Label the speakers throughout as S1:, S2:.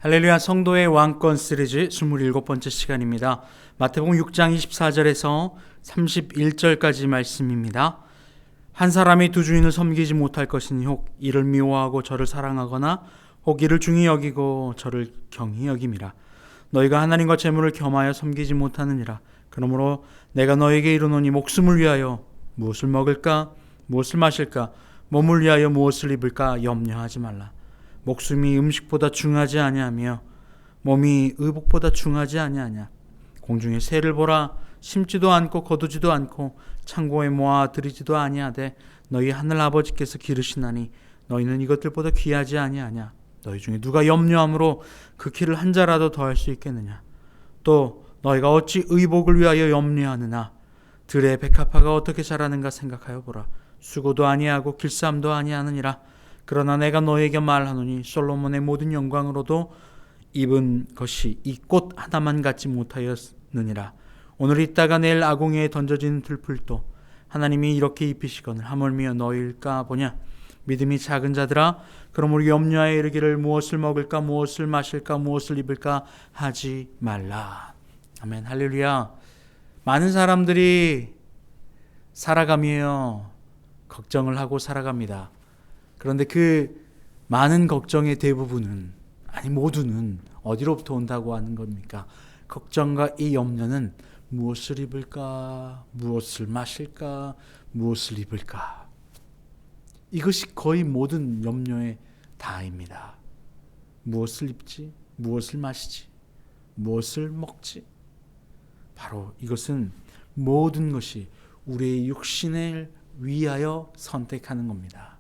S1: 할렐루야, 성도의 왕권 시리즈 27번째 시간입니다. 마태복음 6장 24절에서 31절까지 말씀입니다. 한 사람이 두 주인을 섬기지 못할 것이니 혹 이를 미워하고 저를 사랑하거나 혹 이를 중히 여기고 저를 경히 여김이라. 너희가 하나님과 재물을 겸하여 섬기지 못하느니라. 그러므로 내가 너에게 이르노니 목숨을 위하여 무엇을 먹을까 무엇을 마실까 몸을 위하여 무엇을 입을까 염려하지 말라. 목숨이 음식보다 중하지 아니하며 몸이 의복보다 중하지 아니하냐. 공중의 새를 보라. 심지도 않고 거두지도 않고 창고에 모아 들이지도 아니하되 너희 하늘 아버지께서 기르시나니 너희는 이것들보다 귀하지 아니하냐. 너희 중에 누가 염려함으로 그 키를 한 자라도 더할 수 있겠느냐. 또 너희가 어찌 의복을 위하여 염려하느냐. 들의 백합화가 어떻게 자라는가 생각하여 보라. 수고도 아니하고 길쌈도 아니하느니라. 그러나 내가 너에게 말하노니 솔로몬의 모든 영광으로도 입은 것이 이 꽃 하나만 갖지 못하였느니라. 오늘 있다가 내일 아궁이에 던져진 들풀도 하나님이 이렇게 입히시거늘 하물며 너희일까 보냐. 믿음이 작은 자들아, 그러므로 염려하여 이르기를 무엇을 먹을까 무엇을 마실까 무엇을 입을까 하지 말라. 아멘. 할렐루야. 많은 사람들이 살아가며 걱정을 하고 살아갑니다. 그런데 그 많은 걱정의 대부분은, 아니 모두는 어디로부터 온다고 하는 겁니까? 걱정과 이 염려는 무엇을 입을까, 무엇을 마실까, 무엇을 입을까. 이것이 거의 모든 염려의 다입니다. 무엇을 입지, 무엇을 마시지, 무엇을 먹지. 바로 이것은 모든 것이 우리의 육신을 위하여 선택하는 겁니다.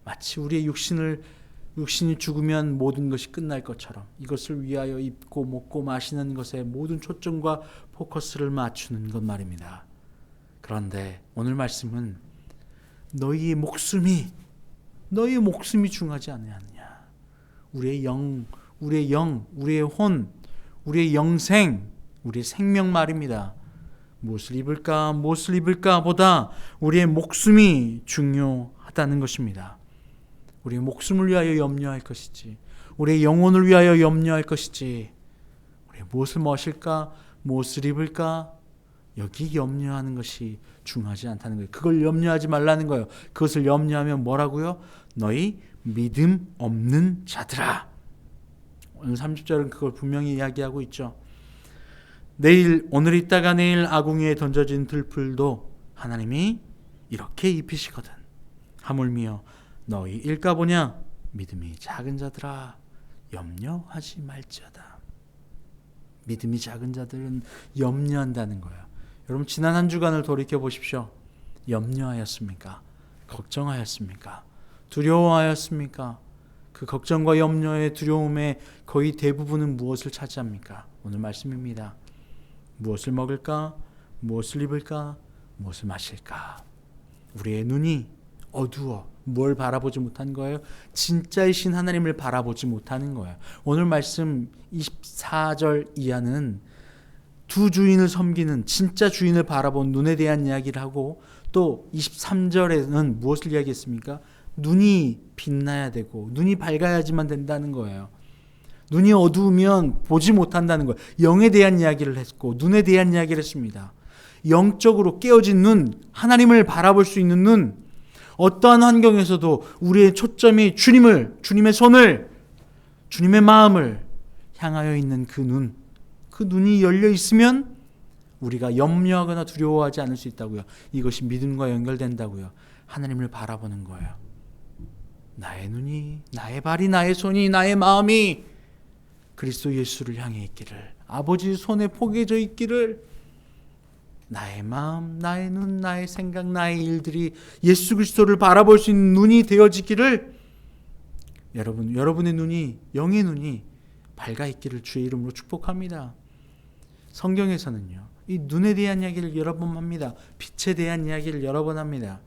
S1: 마치 우리의 육신이 죽으면 모든 것이 끝날 것처럼 이것을 위하여 입고 먹고 마시는 것에 모든 초점과 포커스를 맞추는 것 말입니다. 그런데 오늘 말씀은 너희의 목숨이 중하지 않느냐. 우리의 영, 우리의 혼, 우리의 영생, 우리의 생명 말입니다. 무엇을 입을까 보다 우리의 목숨이 중요하다는 것입니다. 우리의 목숨을 위하여 염려할 것이지, 우리의 영혼을 위하여 염려할 것이지, 우리 무엇을 마실까, 무엇을 입을까, 여기 염려하는 것이 중요하지 않다는 거예요. 그걸 염려하지 말라는 거예요. 그것을 염려하면 뭐라고요? 너희 믿음 없는 자들아. 오늘 30절은 그걸 분명히 이야기하고 있죠. 오늘 있다가 내일 아궁이에 던져진 들풀도 하나님이 이렇게 입히시거든. 하물며 너희 일까 보냐. 믿음이 작은 자들아, 염려하지 말지어다. 믿음이 작은 자들은 염려한다는 거예요. 여러분, 지난 한 주간을 돌이켜 보십시오. 염려하였습니까? 걱정하였습니까? 두려워하였습니까? 그 걱정과 염려의 두려움의 거의 대부분은 무엇을 차지합니까? 오늘 말씀입니다. 무엇을 먹을까? 무엇을 입을까? 무엇을 마실까? 우리의 눈이 어두워 뭘 바라보지 못한 거예요? 진짜이신 하나님을 바라보지 못하는 거예요. 오늘 말씀 24절 이하는 두 주인을 섬기는 진짜 주인을 바라본 눈에 대한 이야기를 하고, 또 23절에는 무엇을 이야기했습니까? 눈이 빛나야 되고 눈이 밝아야지만 된다는 거예요. 눈이 어두우면 보지 못한다는 거예요. 영에 대한 이야기를 했고 눈에 대한 이야기를 했습니다. 영적으로 깨어진 눈, 하나님을 바라볼 수 있는 눈, 어떠한 환경에서도 우리의 초점이 주님의 손을, 주님의 마음을 향하여 있는 그 눈, 그 눈이 열려 있으면 우리가 염려하거나 두려워하지 않을 수 있다고요. 이것이 믿음과 연결된다고요. 하나님을 바라보는 거예요. 나의 눈이, 나의 발이, 나의 손이, 나의 마음이 그리스도 예수를 향해 있기를, 아버지 손에 포개져 있기를, 나의 마음, 나의 눈, 나의 생각, 나의 일들이 예수 그리스도를 바라볼 수 있는 눈이 되어지기를, 여러분의 눈이, 영의 눈이 밝아 있기를 주의 이름으로 축복합니다. 성경에서는요, 이 눈에 대한 이야기를 여러 번 합니다. 빛에 대한 이야기를 여러 번 합니다.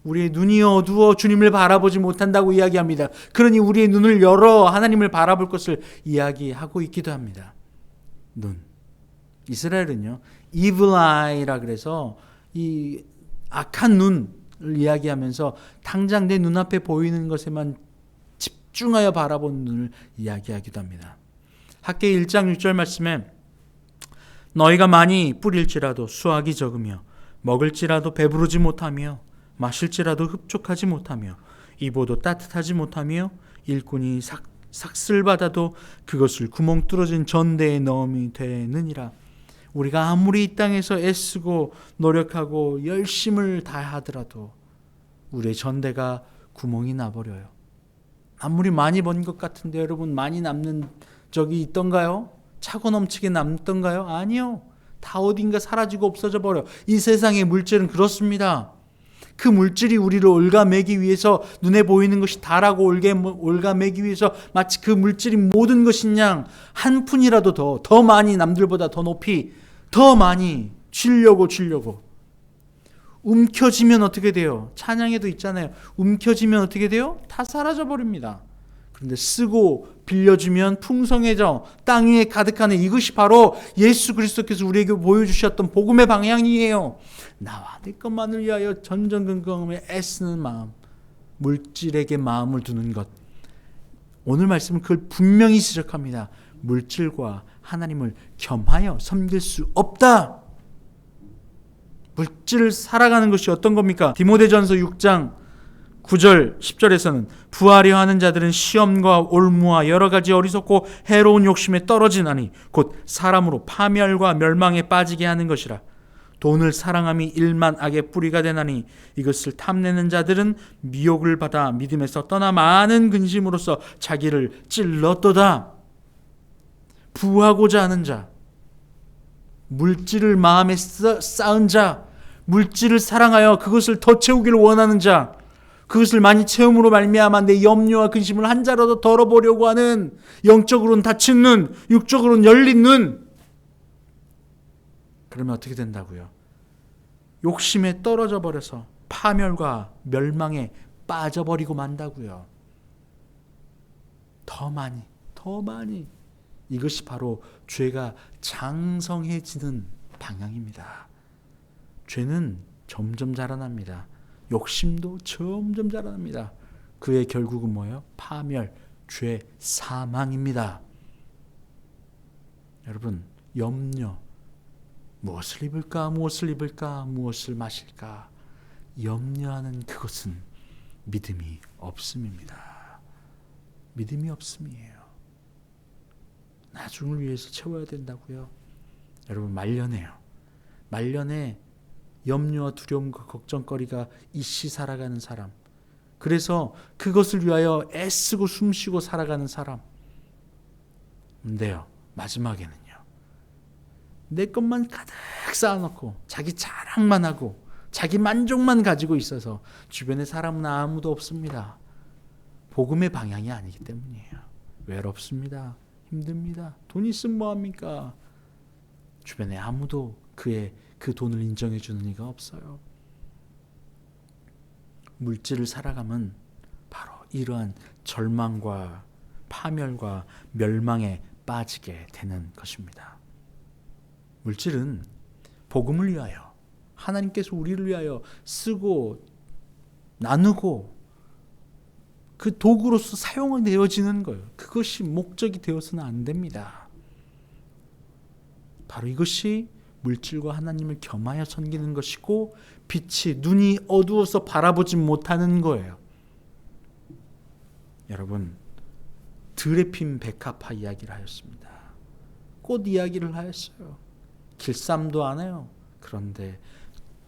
S1: 우리의 눈이 어두워 주님을 바라보지 못한다고 이야기합니다. 그러니 우리의 눈을 열어 하나님을 바라볼 것을 이야기하고 있기도 합니다. 눈. 이스라엘은요, evil eye라 그래서 이 악한 눈을 이야기하면서 당장 내 눈앞에 보이는 것에만 집중하여 바라보는 눈을 이야기하기도 합니다. 학계 1장 6절 말씀에 너희가 많이 뿌릴지라도 수확이 적으며 먹을지라도 배부르지 못하며 마실지라도 흡족하지 못하며 입어도 따뜻하지 못하며 일꾼이 삭슬 받아도 그것을 구멍 뚫어진 전대에 넣음이 되느니라. 우리가 아무리 이 땅에서 애쓰고 노력하고 열심을 다하더라도 우리의 전대가 구멍이 나버려요. 아무리 많이 번 것 같은데 여러분, 많이 남는 적이 있던가요? 차고 넘치게 남던가요? 아니요. 다 어딘가 사라지고 없어져 버려. 이 세상의 물질은 그렇습니다. 그 물질이 우리를 올가매기 위해서, 눈에 보이는 것이 다라고 올가매기 위해서 마치 그 물질이 모든 것인 양 한 푼이라도 더 많이, 남들보다 더 높이 더 많이 주려고 움켜쥐면 어떻게 돼요? 찬양에도 있잖아요. 움켜쥐면 어떻게 돼요? 다 사라져 버립니다. 그런데 쓰고 빌려주면 풍성해져 땅 위에 가득하는, 이것이 바로 예수 그리스도께서 우리에게 보여주셨던 복음의 방향이에요. 나와 내 것만을 위하여 전전긍긍하며 애쓰는 마음, 물질에게 마음을 두는 것. 오늘 말씀은 그걸 분명히 지적합니다. 물질과 하나님을 겸하여 섬길 수 없다. 물질을 살아가는 것이 어떤 겁니까? 디모데전서 6장 9절 10절에서는 부하려 하는 자들은 시험과 올무와 여러 가지 어리석고 해로운 욕심에 떨어지나니 곧 사람으로 파멸과 멸망에 빠지게 하는 것이라. 돈을 사랑함이 일만 악의 뿌리가 되나니 이것을 탐내는 자들은 미혹을 받아 믿음에서 떠나 많은 근심으로써 자기를 찔렀도다. 부하고자 하는 자, 물질을 마음에 쌓은 자, 물질을 사랑하여 그것을 더 채우기를 원하는 자, 그것을 많이 채움으로 말미암아 내 염려와 근심을 한 자라도 덜어보려고 하는, 영적으로는 닫힌 눈, 육적으로는 열린 눈. 그러면 어떻게 된다고요? 욕심에 떨어져 버려서 파멸과 멸망에 빠져버리고 만다고요. 더 많이. 이것이 바로 죄가 장성해지는 방향입니다. 죄는 점점 자라납니다. 욕심도 점점 자라납니다. 그의 결국은 뭐예요? 파멸, 죄, 사망입니다. 여러분, 염려, 무엇을 입을까, 무엇을 마실까, 염려하는 그것은 믿음이 없음입니다. 믿음이 없음이에요. 나중을 위해서 채워야 된다고요. 여러분, 말년에 염려와 두려움과 걱정거리가 있이 살아가는 사람, 그래서 그것을 위하여 애쓰고 숨쉬고 살아가는 사람. 근데요, 마지막에는요, 내 것만 가득 쌓아놓고 자기 자랑만 하고 자기 만족만 가지고 있어서 주변에 사람은 아무도 없습니다. 복음의 방향이 아니기 때문이에요. 외롭습니다. 힘듭니다. 돈 있으면 뭐합니까? 주변에 아무도 그의 그 돈을 인정해 주는 이가 없어요. 물질을 살아가면 바로 이러한 절망과 파멸과 멸망에 빠지게 되는 것입니다. 물질은 복음을 위하여, 하나님께서 우리를 위하여 쓰고 나누고 그 도구로서 사용되어지는 거예요. 그것이 목적이 되어서는 안 됩니다. 바로 이것이 물질과 하나님을 겸하여 섬기는 것이고, 빛이, 눈이 어두워서 바라보지 못하는 거예요. 여러분, 들에 핀 백합화 이야기를 하였습니다. 꽃 이야기를 하였어요. 길쌈도 안 해요. 그런데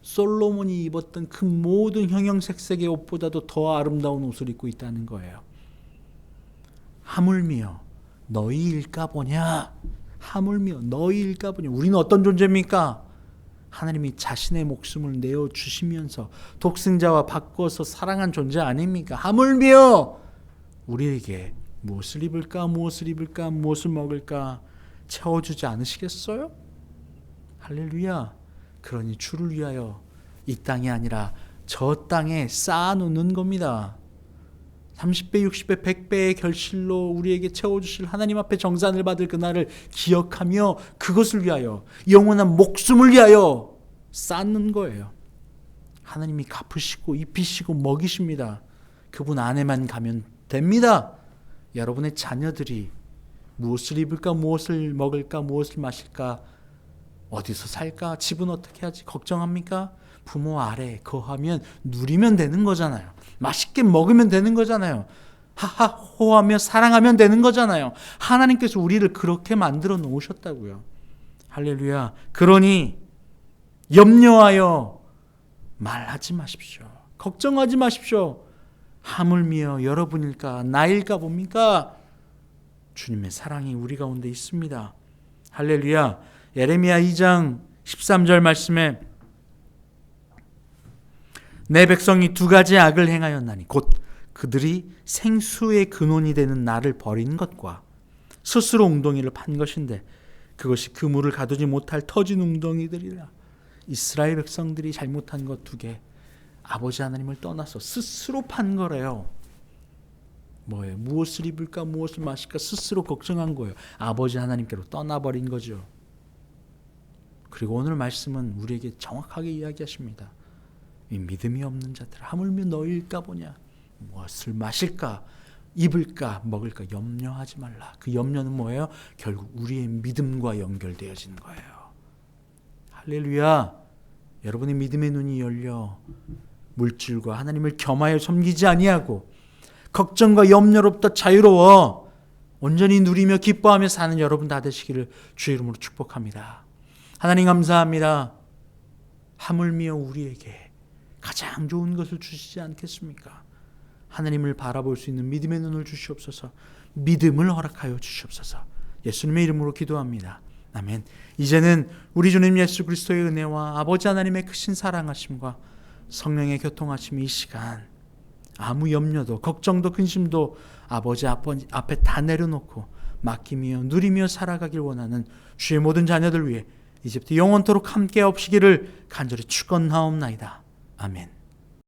S1: 솔로몬이 입었던 그 모든 형형색색의 옷보다도 더 아름다운 옷을 입고 있다는 거예요. 하물며 너희일까 보냐? 하물며 너희일까 보냐? 우리는 어떤 존재입니까? 하나님이 자신의 목숨을 내어주시면서 독생자와 바꿔서 사랑한 존재 아닙니까? 하물며 우리에게 무엇을 입을까, 무엇을 먹을까 채워주지 않으시겠어요? 할렐루야. 그러니 주를 위하여 이 땅이 아니라 저 땅에 쌓아놓는 겁니다. 30배, 60배, 100배의 결실로 우리에게 채워주실 하나님 앞에 정산을 받을 그날을 기억하며 그것을 위하여, 영원한 목숨을 위하여 쌓는 거예요. 하나님이 갚으시고 입히시고 먹이십니다. 그분 안에만 가면 됩니다. 여러분의 자녀들이 무엇을 입을까, 무엇을 먹을까, 무엇을 마실까, 어디서 살까, 집은 어떻게 하지 걱정합니까? 부모 아래 거하면 누리면 되는 거잖아요. 맛있게 먹으면 되는 거잖아요. 하하호하며 사랑하면 되는 거잖아요. 하나님께서 우리를 그렇게 만들어 놓으셨다고요. 할렐루야. 그러니 염려하여 말하지 마십시오. 걱정하지 마십시오. 하물며 여러분일까 나일까 봅니까? 주님의 사랑이 우리 가운데 있습니다. 할렐루야. 예레미야 2장 13절 말씀에 내 백성이 두 가지 악을 행하였나니 곧 그들이 생수의 근원이 되는 나를 버린 것과 스스로 웅덩이를 판 것인데 그것이 그물을 가두지 못할 터진 웅덩이들이라. 이스라엘 백성들이 잘못한 것 두 개, 아버지 하나님을 떠나서 스스로 판 거래요. 뭐예요? 무엇을 입을까 무엇을 마실까 스스로 걱정한 거예요. 아버지 하나님께로 떠나버린 거죠. 그리고 오늘 말씀은 우리에게 정확하게 이야기하십니다. 이 믿음이 없는 자들 하물며 너희일까 보냐. 무엇을 마실까 입을까 먹을까 염려하지 말라. 그 염려는 뭐예요? 결국 우리의 믿음과 연결되어지는 거예요. 할렐루야. 여러분의 믿음의 눈이 열려 물질과 하나님을 겸하여 섬기지 아니하고 걱정과 염려로부터 자유로워 온전히 누리며 기뻐하며 사는 여러분 다 되시기를 주의 이름으로 축복합니다. 하나님 감사합니다. 하물며 우리에게 가장 좋은 것을 주시지 않겠습니까? 하나님을 바라볼 수 있는 믿음의 눈을 주시옵소서. 믿음을 허락하여 주시옵소서. 예수님의 이름으로 기도합니다. 아멘. 이제는 우리 주님 예수 그리스도의 은혜와 아버지 하나님의 크신 사랑하심과 성령의 교통하심이 이 시간 아무 염려도 걱정도 근심도 아버지 앞에 다 내려놓고 맡기며 누리며 살아가길 원하는 주의 모든 자녀들 위해 이제부터 영원토록 함께 없으기를 간절히 축원하옵나이다. 아멘.